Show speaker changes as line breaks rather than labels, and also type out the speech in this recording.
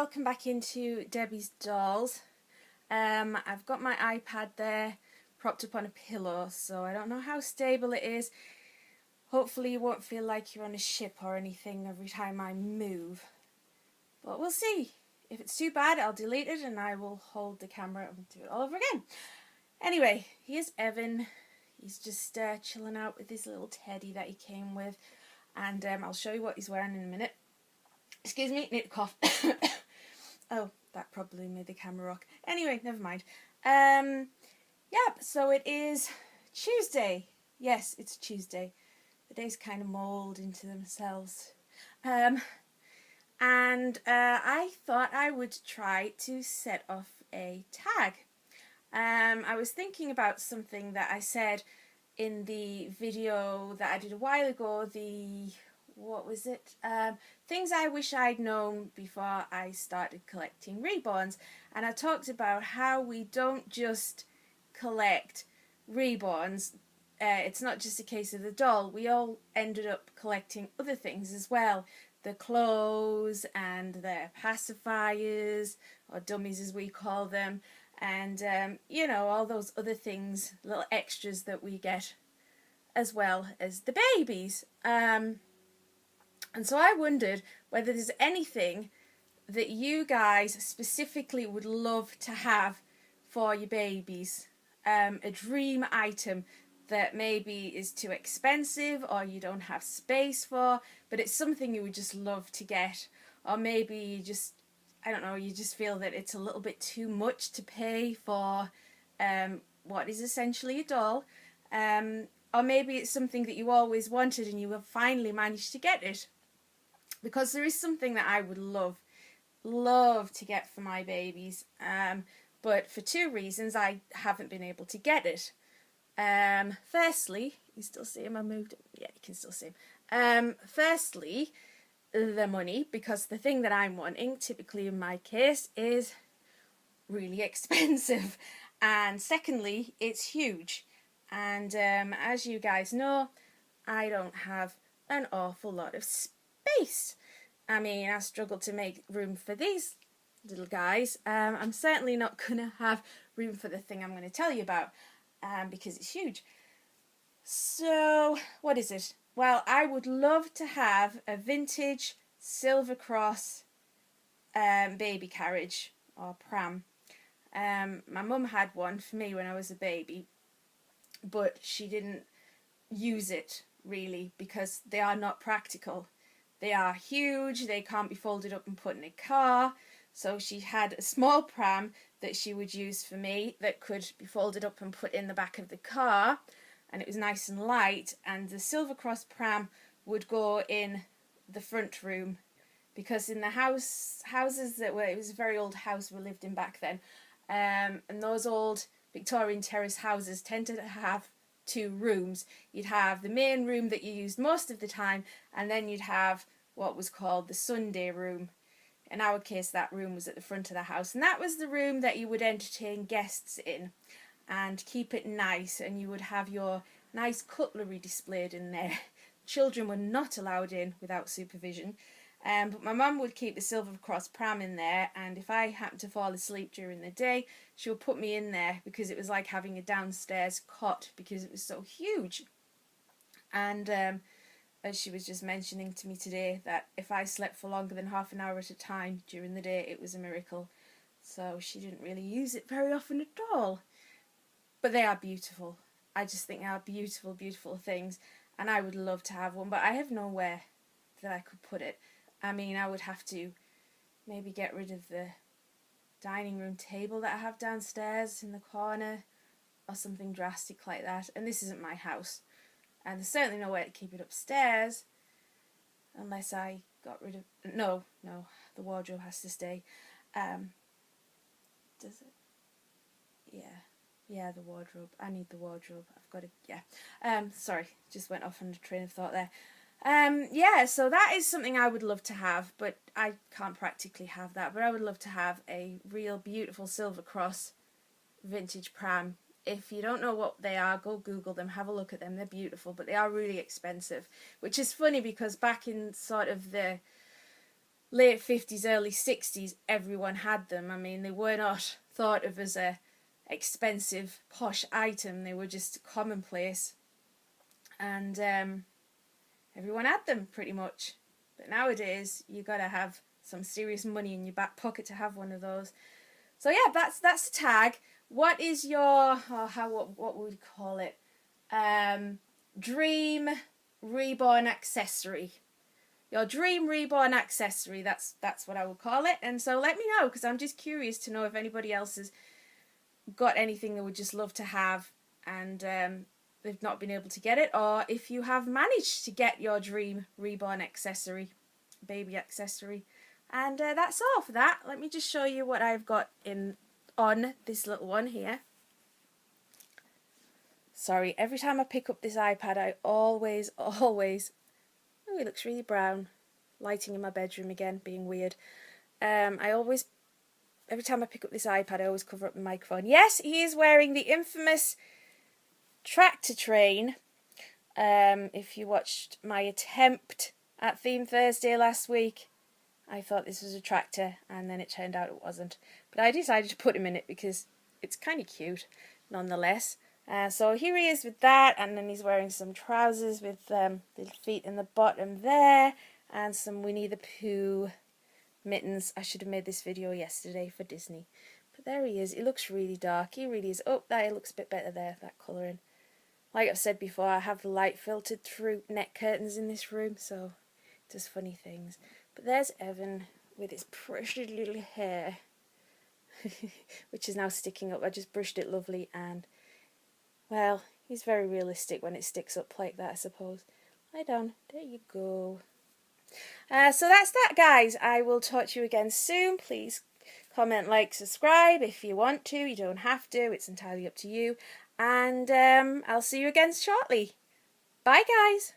welcome back into Debbie's Dolls. I've got my iPad there propped up on a pillow, so I don't know how stable it is. Hopefully you won't feel like you're on a ship or anything every time I move, but we'll see. If it's too bad, I'll delete it and I will hold the camera and do it all over again. Anyway, here's Evan. He's just chilling out with his little teddy that he came with, and I'll show you what he's wearing in a minute. Excuse me, need to cough. Oh, that probably made the camera rock. Anyway, never mind. Yeah, so it is Tuesday. Yes, it's Tuesday. The days kind of mould into themselves. And I thought I would try to set off a tag. I was thinking about something that I said in the video that I did a while ago, what was it? Things I wish I'd known before I started collecting reborns. And I talked about how we don't just collect reborns. It's not just a case of the doll. We all ended up collecting other things as well. The clothes and the pacifiers, or dummies as we call them. And, you know, all those other things, little extras that we get, as well as the babies. And so I wondered whether there's anything that you guys specifically would love to have for your babies. A dream item that maybe is too expensive or you don't have space for, but it's something you would just love to get. Or maybe you just, I don't know, you just feel that it's a little bit too much to pay for what is essentially a doll. Or maybe it's something that you always wanted and you have finally managed to get it. Because there is something that I would love to get for my babies. But for two reasons I haven't been able to get it. Firstly, you still see him? I moved him. Yeah, you can still see him. Firstly, the money, because the thing that I'm wanting, typically in my case, is really expensive. And secondly, it's huge. And as you guys know, I don't have an awful lot of space. I mean, I struggle to make room for these little guys. I'm certainly not going to have room for the thing I'm going to tell you about because it's huge. So, what is it? Well, I would love to have a vintage Silver Cross baby carriage or pram. My mum had one for me when I was a baby, but she didn't use it really because they are not practical. They are huge, they can't be folded up and put in a car, so she had a small pram that she would use for me that could be folded up and put in the back of the car, and it was nice and light, and the Silver Cross pram would go in the front room, because in the houses that were, it was a very old house we lived in back then, and those old Victorian terrace houses tended to have two rooms. You'd have the main room that you used most of the time, and then you'd have what was called the Sunday room. In our case, that room was at the front of the house, and that was the room that you would entertain guests in and keep it nice, and you would have your nice cutlery displayed in there. Children were not allowed in without supervision, but my mum would keep the Silver Cross pram in there, and if I happened to fall asleep during the day, she would put me in there because it was like having a downstairs cot because it was so huge. And as she was just mentioning to me today, that if I slept for longer than half an hour at a time during the day, it was a miracle. So she didn't really use it very often at all. But they are beautiful. I just think they are beautiful, beautiful things, and I would love to have one, but I have nowhere that I could put it. I mean, I would have to maybe get rid of the dining room table that I have downstairs in the corner, or something drastic like that. And this isn't my house, and there's certainly nowhere to keep it upstairs, unless I got rid of... No, the wardrobe has to stay. Does it? Yeah, the wardrobe. I need the wardrobe. I've got to... Yeah. Sorry, just went off on a train of thought there. Yeah, so that is something I would love to have, but I can't practically have that. But I would love to have a real beautiful Silver Cross vintage pram. If you don't know what they are, go Google them, have a look at them. They're beautiful, but they are really expensive, which is funny because back in sort of the late 50s, early 60s, everyone had them. I mean, they were not thought of as a expensive, posh item. They were just commonplace. And everyone had them, pretty much. But nowadays, you got to have some serious money in your back pocket to have one of those. So yeah, that's the tag. What is your, what would we call it? Dream reborn accessory. Your dream reborn accessory, that's what I would call it. And so let me know, because I'm just curious to know if anybody else has got anything they would just love to have and they've not been able to get it, or if you have managed to get your dream reborn accessory, baby accessory. And that's all for that. Let me just show you what I've got on this little one here. Sorry, every time I pick up this iPad, I always, oh, it looks really brown. Lighting in my bedroom again, being weird. Every time I pick up this iPad, I always cover up the microphone. Yes, he is wearing the infamous tractor train. If you watched my attempt at Theme Thursday last week, I thought this was a tractor, and then it turned out it wasn't. But I decided to put him in it because it's kind of cute, nonetheless. So here he is with that, and then he's wearing some trousers with little feet in the bottom there, and some Winnie the Pooh mittens. I should have made this video yesterday for Disney. But there he is. It looks really dark. He really is. Oh, that looks a bit better there, that colouring. Like I've said before, I have the light filtered through net curtains in this room, so it does funny things. But there's Evan with his precious little hair, which is now sticking up. I just brushed it lovely, and well, he's very realistic when it sticks up like that, I suppose. Lie down. There you go. So that's that, guys. I will talk to you again soon. Please comment, like, subscribe if you want to. You don't have to. It's entirely up to you. And I'll see you again shortly. Bye, guys.